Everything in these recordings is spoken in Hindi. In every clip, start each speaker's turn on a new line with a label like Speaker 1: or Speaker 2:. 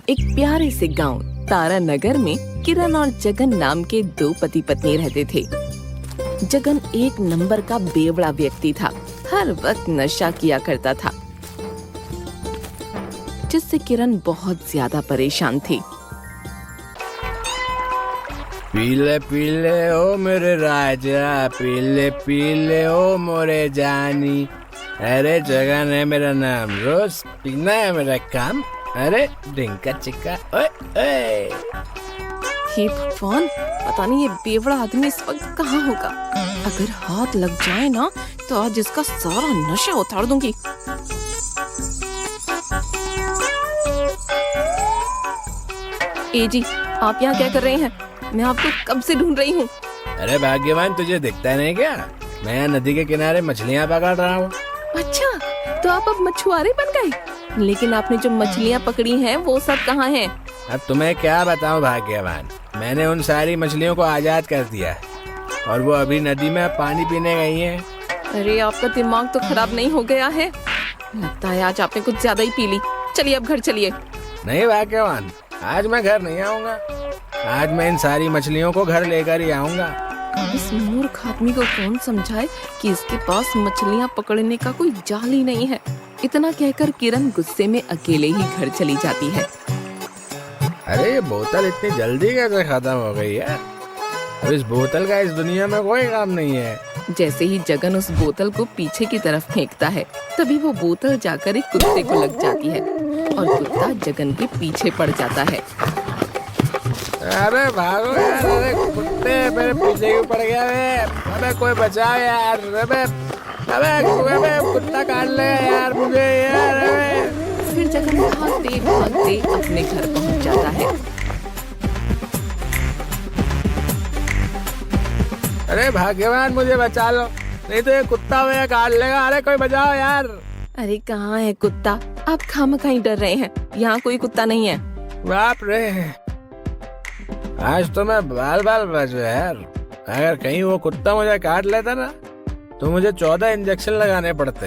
Speaker 1: एक प्यारे से गांव तारा नगर में किरण और जगन नाम के दो पति पत्नी रहते थे। जगन एक नंबर का बेवड़ा व्यक्ति था, हर वक्त नशा किया करता था, जिससे किरण बहुत ज्यादा परेशान थी।
Speaker 2: पीले पीले ओ मेरे राजा, पीले पीले ओ मोरे जानी। अरे जगन है मेरा नाम, रोज पीना है मेरा काम। अरे डिंका चिक्का ओए ओए।
Speaker 1: हे भगवान, पता नहीं ये बेवड़ा आदमी इस वक्त कहाँ होगा। अगर हाथ लग जाए ना तो आज इसका सारा नशा उतार दूंगी। ए जी, आप यहाँ क्या कर रहे हैं? मैं आपको कब से ढूंढ रही हूँ।
Speaker 2: अरे भाग्यवान, तुझे दिखता नहीं क्या? मैं यहाँ नदी के किनारे मछलियाँ पकड़ रहा हूँ।
Speaker 1: अच्छा, तो आप अब मछुआरे बन गए? लेकिन आपने जो मछलियाँ पकड़ी हैं वो सब कहाँ हैं?
Speaker 2: अब तुम्हें क्या बताऊँ भाग्यवान, मैंने उन सारी मछलियों को आजाद कर दिया है और वो अभी नदी में पानी पीने गई हैं।
Speaker 1: अरे आपका दिमाग तो खराब नहीं हो गया है? लगता है आज आपने कुछ ज्यादा ही पी ली। चलिए अब घर चलिए।
Speaker 2: नहीं भाग्यवान, आज मैं घर नहीं आऊँगा। आज मैं इन सारी मछलियों को घर लेकर ही आऊँगा।
Speaker 1: इस मूर्ख आदमी को कौन समझाए कि इसके पास मछलियाँ पकड़ने का कोई जाल ही नहीं है। इतना कहकर किरण गुस्से में अकेले ही घर चली जाती है।
Speaker 2: अरे ये बोतल इतनी जल्दी कैसे खत्म हो गई है? अब इस बोतल का इस दुनिया में कोई काम नहीं है।
Speaker 1: जैसे ही जगन उस बोतल को पीछे की तरफ फेंकता है, तभी वो बोतल जाकर एक कुत्ते को लग जाती है और कुत्ता जगन के पीछे पड़ जाता है।
Speaker 2: अरे भागो यार, अरे कुत्ते मेरे पीछे क्यों पड़ गया है? अबे कोई बचाओ यार। अबे कुत्ता काट ले यार मुझे यार।
Speaker 1: फिर जगन भागते भागते अपने घर पहुंच जाता है।
Speaker 2: अरे भाग्यवान, मुझे बचा लो, नहीं तो ये कुत्ता मुझे काट लेगा। अरे कोई बचाओ यार।
Speaker 1: अरे कहाँ है कुत्ता? आप खामखाई डर रहे हैं, यहाँ कोई कुत्ता नहीं है।
Speaker 2: बाप रे, आज तो मैं बाल बाल बच गया यार। अगर कहीं वो कुत्ता मुझे काट लेता ना तो मुझे 14 इंजेक्शन लगाने पड़ते।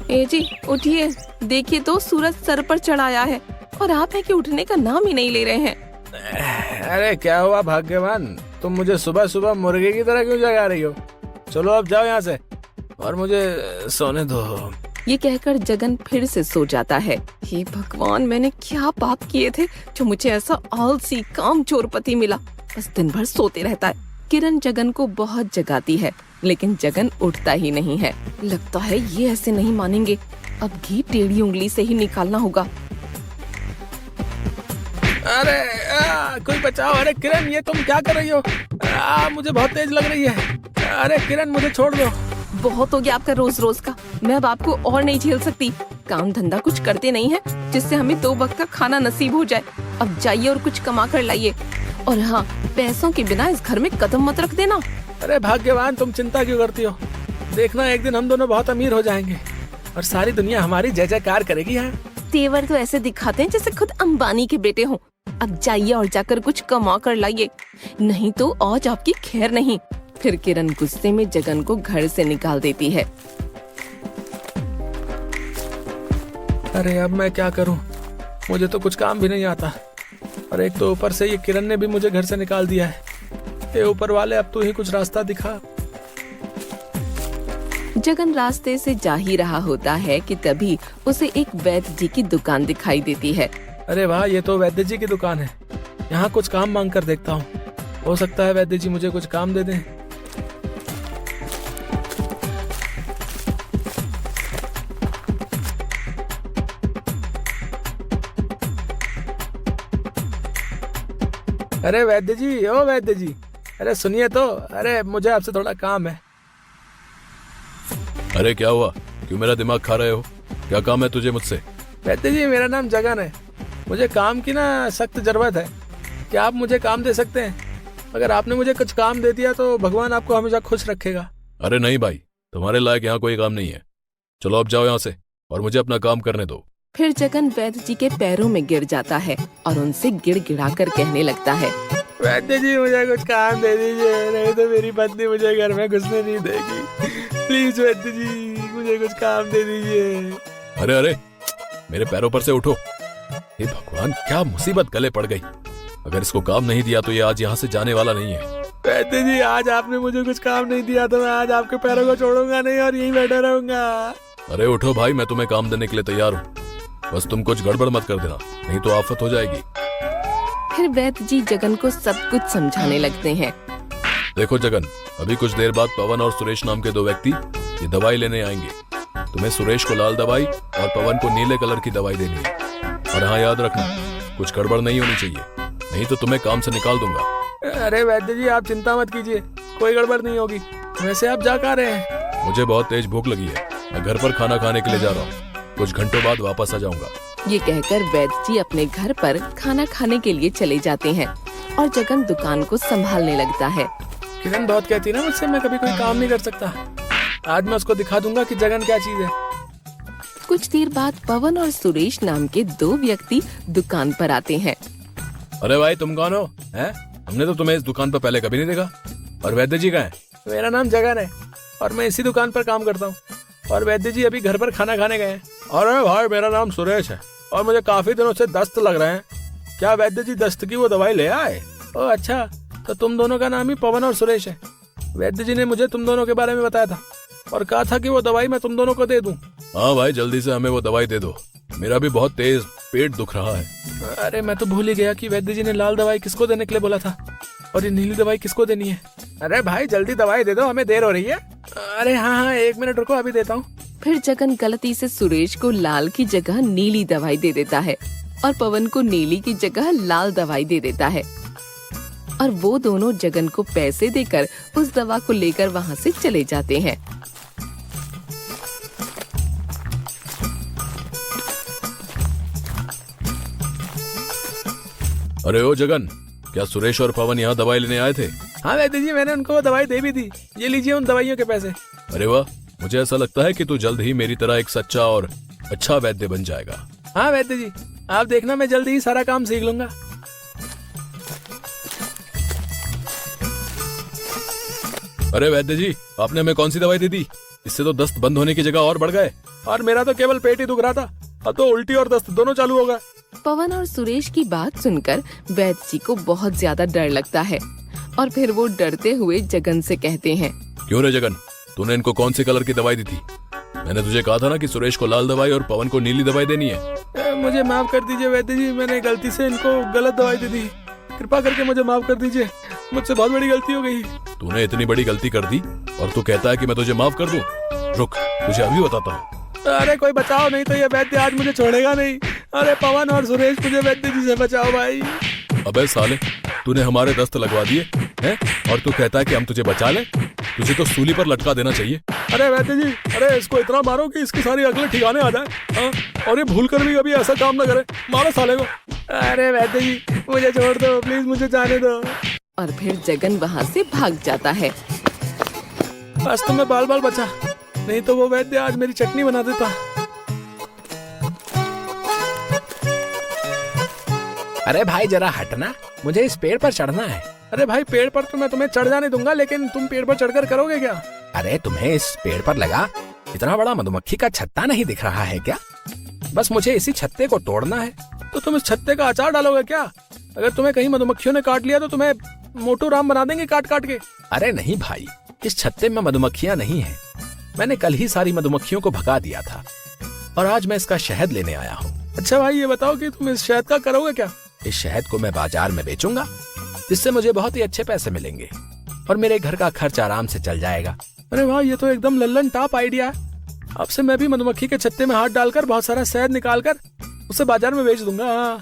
Speaker 1: ए जी उठिए, देखिए तो सूरज सर पर चढ़ाया है और आप है कि उठने का नाम ही नहीं ले रहे हैं।
Speaker 2: अरे क्या हुआ भाग्यवान, तुम मुझे सुबह सुबह मुर्गे की तरह क्यों जगा रही हो? चलो अब जाओ यहाँ से और मुझे सोने दो।
Speaker 1: ये कहकर जगन फिर से सो जाता है। हे भगवान, मैंने क्या पाप किए थे जो मुझे ऐसा आलसी कामचोर पति मिला। बस दिन भर सोते रहता है। किरण जगन को बहुत जगाती है, लेकिन जगन उठता ही नहीं है। लगता है ये ऐसे नहीं मानेंगे, अब घी टेढ़ी उंगली से ही निकालना होगा।
Speaker 2: अरे कोई बचाओ। अरे किरण, ये तुम क्या कर रही हो? मुझे बहुत तेज लग रही है। अरे किरण, मुझे छोड़ दो।
Speaker 1: बहुत हो गया आपका रोज रोज का, मैं अब आपको और नहीं झेल सकती। काम धंधा कुछ करते नहीं है जिससे हमें 2 वक्त का खाना नसीब हो जाए। अब जाइए और कुछ कमा कर लाइए, और हाँ, पैसों के बिना इस घर में कदम मत रख देना।
Speaker 2: अरे भाग्यवान, तुम चिंता क्यों करती हो? देखना, एक दिन हम दोनों बहुत अमीर हो जाएंगे और सारी दुनिया हमारी जय जयकार करेगी। यहाँ
Speaker 1: तेवर तो ऐसे दिखाते हैं जैसे खुद अंबानी के बेटे हों। अब जाइए और जाकर कुछ कमा कर लाइए, नहीं तो आज आपकी खैर नहीं। फिर किरण गुस्से में जगन को घर से निकाल देती है।
Speaker 2: अरे अब मैं क्या करूं? मुझे तो कुछ काम भी नहीं आता और एक तो ऊपर से ये किरण ने भी मुझे घर से निकाल दिया है। ये ऊपर वाले, अब तू ही कुछ रास्ता दिखा।
Speaker 1: जगन रास्ते से जा ही रहा होता है कि तभी उसे एक वैद्य जी की दुकान दिखाई देती है।
Speaker 2: अरे वाह, ये तो वैद्य जी की दुकान है। यहाँ कुछ काम मांग कर देखता हूँ, हो सकता है वैद्य जी मुझे कुछ काम दे दें। अरे वैद्य जी, ओ वैद्य जी, अरे सुनिए तो। अरे मुझे आपसे थोड़ा काम है।
Speaker 3: अरे क्या हुआ, क्यों मेरा दिमाग खा रहे हो? क्या काम है तुझे मुझसे?
Speaker 2: वैद्य जी, मेरा नाम जगन है। मुझे काम की ना सख्त जरूरत है। क्या आप मुझे काम दे सकते हैं? अगर आपने मुझे कुछ काम दे दिया तो भगवान आपको हमेशा खुश रखेगा।
Speaker 3: अरे नहीं भाई, तुम्हारे लायक यहाँ कोई काम नहीं है। चलो अब जाओ यहाँ से और मुझे अपना काम करने दो।
Speaker 1: फिर जगन वैद्य जी के पैरों में गिर जाता है और उनसे गिड़गिड़ाकर कहने लगता है।
Speaker 2: वैद्य जी मुझे कुछ काम दे दीजिए, नहीं तो मेरी पत्नी मुझे घर में घुसने नहीं देगी। प्लीज वैद्य जी मुझे कुछ काम दे दीजिए।
Speaker 3: अरे अरे, मेरे पैरों पर से उठो। हे भगवान, क्या मुसीबत गले पड़ गई। अगर इसको काम नहीं दिया तो ये आज यहाँ से जाने वाला नहीं है।
Speaker 2: वैद्य जी आज आपने मुझे कुछ काम नहीं दिया तो मैं आज आपके पैरों को छोड़ूंगा नहीं और यहीं बैठा रहूंगा।
Speaker 3: अरे उठो भाई, मैं तुम्हें काम देने के लिए तैयार हूँ, बस तुम कुछ गड़बड़ मत कर देना, नहीं तो आफत हो जाएगी।
Speaker 1: फिर वैद्य जी जगन को सब कुछ समझाने लगते हैं।
Speaker 3: देखो जगन, अभी कुछ देर बाद पवन और सुरेश नाम के दो व्यक्ति ये दवाई लेने आएंगे। तुम्हें सुरेश को लाल दवाई और पवन को नीले कलर की दवाई देनी है। और हाँ, याद रखना कुछ गड़बड़ नहीं होनी चाहिए, नहीं तो तुम्हें काम से निकाल दूंगा।
Speaker 2: अरे वैद्य जी आप चिंता मत कीजिए, कोई गड़बड़ नहीं होगी। वैसे आप जा कहाँ रहे हैं?
Speaker 3: मुझे बहुत तेज भूख लगी है, मैं घर पर खाना खाने के लिए जा रहा हूँ, कुछ घंटों बाद वापस आ जाऊंगा।
Speaker 1: ये कहकर वैद्य जी अपने घर पर खाना खाने के लिए चले जाते हैं और जगन दुकान को संभालने लगता है।
Speaker 2: किरण बहुत कहती है ना मुझसे मैं कभी कोई काम नहीं कर सकता। आज मैं उसको दिखा दूंगा कि जगन क्या चीज है।
Speaker 1: कुछ देर बाद पवन और सुरेश नाम के दो व्यक्ति दुकान पर आते हैं।
Speaker 3: अरे भाई, तुम कौन हो? हैं? हमने तो तुम्हें इस दुकान पर पहले कभी नहीं देखा। और वैद्य जी कहाँ हैं?
Speaker 2: मेरा नाम जगन है और मैं इसी दुकान पर काम करता हूँ। और वैद्य जी अभी घर पर खाना खाने गए हैं।
Speaker 3: अरे भाई, मेरा नाम सुरेश है और मुझे काफी दिनों से दस्त लग रहे हैं। क्या वैद्य जी दस्त की वो दवाई ले आए?
Speaker 2: ओह अच्छा, तो तुम दोनों का नाम ही पवन और सुरेश है। वैद्य जी ने मुझे तुम दोनों के बारे में बताया था और कहा था कि वो दवाई मैं तुम दोनों को दे दूं।
Speaker 3: हाँ भाई, जल्दी से हमें वो दवाई दे दो, मेरा भी बहुत तेज पेट दुख रहा है।
Speaker 2: अरे मैं तो भूल ही गया कि वैद्य जी ने लाल दवाई किसको देने के लिए बोला था और ये नीली दवाई किसको देनी है। अरे भाई जल्दी दवाई दे दो, हमें देर हो रही है। अरे हाँ, 1 मिनट रुको, अभी देता हूँ।
Speaker 1: फिर जगन गलती से सुरेश को लाल की जगह नीली दवाई दे देता है और पवन को नीली की जगह लाल दवाई दे देता है और वो दोनों जगन को पैसे देकर उस दवा को लेकर वहाँ से चले जाते हैं।
Speaker 3: अरे ओ जगन, क्या सुरेश और पवन यहाँ दवाई लेने आए थे?
Speaker 2: हाँ वैद्य जी, मैंने उनको वो दवाई दे भी दी। ये लीजिए उन दवाइयों के पैसे।
Speaker 3: अरे वाह, मुझे ऐसा लगता है कि तू जल्द ही मेरी तरह एक सच्चा और अच्छा वैद्य बन जाएगा।
Speaker 2: हाँ वैद्य जी, आप देखना मैं जल्दी ही सारा काम सीख लूंगा।
Speaker 3: अरे वैद्य जी, आपने हमें कौन सी दवाई दे दी? इससे तो दस्त बंद होने की जगह और बढ़ गए।
Speaker 2: और मेरा तो केवल पेट ही दुख रहा था, अब तो उल्टी और दस्त दोनों चालू हो गए।
Speaker 1: पवन और सुरेश की बात सुनकर वैद्य जी को बहुत ज्यादा डर लगता है और फिर वो डरते हुए जगन से कहते हैं।
Speaker 3: क्यों रे जगन, तूने इनको कौन सी कलर की दवाई दी थी? मैंने तुझे कहा था ना कि सुरेश को लाल दवाई और पवन को नीली दवाई देनी है।
Speaker 2: मुझे माफ कर दीजिए वैद्य जी, मैंने गलती से इनको गलत दवाई दे दी। कृपा करके मुझे माफ कर दीजिए, मुझसे बहुत बड़ी गलती हो गई।
Speaker 3: तूने इतनी बड़ी गलती कर दी और तू कहता है कि मैं तुझे माफ कर दूं? रुक, तुझे अभी बताता हूँ।
Speaker 2: अरे कोई बचाओ, नहीं तो ये वैद्य आज मुझे छोड़ेगा नहीं। अरे पवन और सुरेश, मुझे वैद्य जी से बचाओ भाई।
Speaker 3: अबे साले, तूने हमारे दस्त लगवा दिए हैं और तू कहता है कि हम तुझे बचा लें? तुझे तो सूली पर लटका देना चाहिए।
Speaker 2: अरे वैद्य जी, अरे इसको इतना मारो कि इसकी सारी अकलें ठिकाने आ जाए। हाँ? और ये भूल कर भी कभी ऐसा काम न करे। मारो साले को। अरे वैद्य जी, मुझे छोड़ दो प्लीज, मुझे जाने दो।
Speaker 1: और फिर जगन वहाँ से भाग जाता है।
Speaker 2: बस तो मैं बाल बाल बचा, नहीं तो वो वैद्य आज मेरी चटनी बना देता।
Speaker 4: अरे भाई जरा हटना, मुझे इस पेड़ पर चढ़ना है।
Speaker 2: अरे भाई, पेड़ पर तो मैं तुम्हें चढ़ जाने दूंगा, लेकिन तुम पेड़ पर चढ़कर करोगे क्या?
Speaker 4: अरे तुम्हें इस पेड़ पर लगा इतना बड़ा मधुमक्खी का छत्ता नहीं दिख रहा है क्या? बस मुझे इसी छत्ते को तोड़ना है।
Speaker 2: तो तुम इस छत्ते का अचार डालोगे क्या? अगर तुम्हें कहीं मधुमक्खियों ने काट लिया तो तुम्हें मोटू राम बना देंगे काट काट के।
Speaker 4: अरे नहीं भाई, इस छत्ते में मधुमक्खियां नहीं है। मैंने कल ही सारी मधुमक्खियों को भगा दिया था और आज मैं इसका शहद लेने आया हूँ।
Speaker 2: अच्छा भाई, ये बताओ कि तुम इस शहद का करोगे क्या?
Speaker 4: इस शहद को मैं बाजार में बेचूंगा, जिससे मुझे बहुत ही अच्छे पैसे मिलेंगे और मेरे घर का खर्च आराम से चल जाएगा।
Speaker 2: अरे वाह, ये तो एकदम लल्लन टॉप आइडिया है। अब से मैं भी मधुमक्खी के छत्ते में हाथ डालकर बहुत सारा शहद निकालकर उसे बाजार में बेच दूंगा।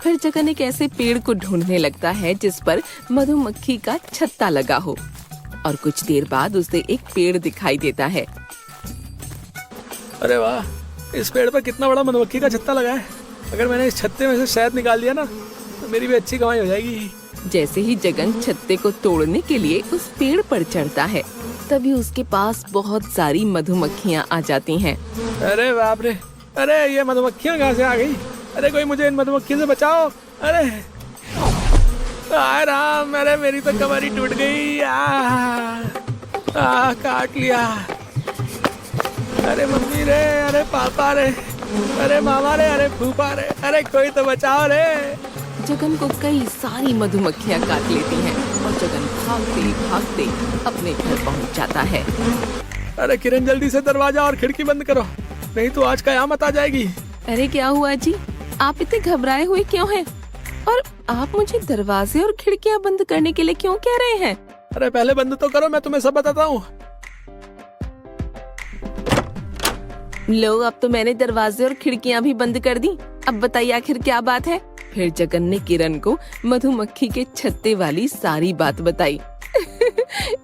Speaker 1: फिर जगन एक ऐसे पेड़ को ढूंढने लगता है जिस पर मधुमक्खी का छत्ता लगा हो और कुछ देर बाद उसे एक पेड़ दिखाई देता है।
Speaker 2: अरे वाह, इस पेड़ पर कितना बड़ा मधुमक्खी का छत्ता लगा है। अगर मैंने इस छत्ते में से शहद निकाल दिया ना तो मेरी भी अच्छी कमाई हो जाएगी।
Speaker 1: जैसे ही जगन छत्ते को तोड़ने के लिए उस पेड़ पर चढ़ता है, तभी उसके पास बहुत सारी मधुमक्खियाँ आ जाती हैं।
Speaker 2: अरे बाप रे, अरे ये मधुमक्खियाँ कहाँ से आ गई? अरे कोई मुझे इन मधुमक्खियों से बचाओ। अरे
Speaker 4: हाय राम, अरे मेरी तो कमर ही टूट गई। काट लिया। अरे मम्मी रे, अरे पापा रे, अरे मामा रे, अरे फूफा रे, अरे कोई तो बचाओ रे।
Speaker 1: जगन को कई सारी मधुमक्खियां काट लेती हैं और जगन भागते भागते अपने घर पहुंच जाता है।
Speaker 4: अरे किरण, जल्दी से दरवाजा और खिड़की बंद करो, नहीं तो आज कयामत आ जाएगी।
Speaker 1: अरे क्या हुआ जी, आप इतने घबराए हुए क्यों हैं? और आप मुझे दरवाजे और खिड़कियां बंद करने के लिए क्यों कह रहे हैं?
Speaker 4: अरे पहले बंद तो करो, मैं तुम्हें सब बताता हूँ।
Speaker 1: लो, अब तो मैंने दरवाजे और खिड़कियां भी बंद कर दी। अब बताइए आखिर क्या बात है? फिर जगन ने किरण को मधुमक्खी के छत्ते वाली सारी बात बताई।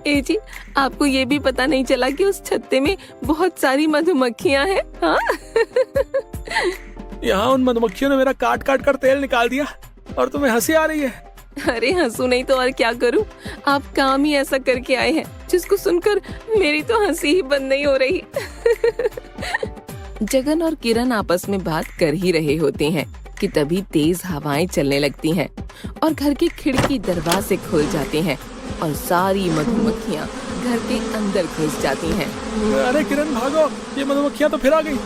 Speaker 1: ए जी, आपको ये भी पता नहीं चला कि उस छत्ते में बहुत सारी मधुमक्खियां हैं? हाँ?
Speaker 4: यहाँ उन मधुमक्खियों ने मेरा काट काट कर तेल निकाल दिया और तुम्हें हंसी आ रही है।
Speaker 1: अरे हंसू नहीं तो और क्या करूं? आप काम ही ऐसा करके आए हैं जिसको सुनकर मेरी तो हंसी ही बंद नहीं हो रही। जगन और किरण आपस में बात कर ही रहे होते हैं कि तभी तेज हवाएं चलने लगती हैं और घर की खिड़की दरवाजे खुल जाते हैं और सारी मधुमक्खियां घर के अंदर घुस जाती हैं।
Speaker 4: अरे किरण भागो, ये मधुमक्खियां तो फिर आ गई।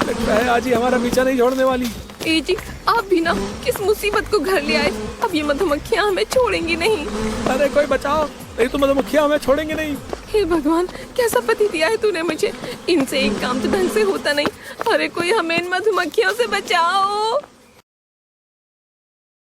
Speaker 4: लगता है आज ही हमारा पीछा नहीं छोड़ने वाली।
Speaker 1: ए जी, आप भी ना किस मुसीबत को घर ले आए? अब ये मधुमक्खियां हमें छोड़ेंगी नहीं।
Speaker 4: अरे कोई बचाओ, नहीं तो मधुमक्खियां हमें छोड़ेंगे नहीं।
Speaker 1: हे भगवान, कैसा पति दिया है तूने मुझे? इनसे एक काम तो ढंग से होता नहीं। अरे कोई हमें इन मधुमक्खियों से बचाओ।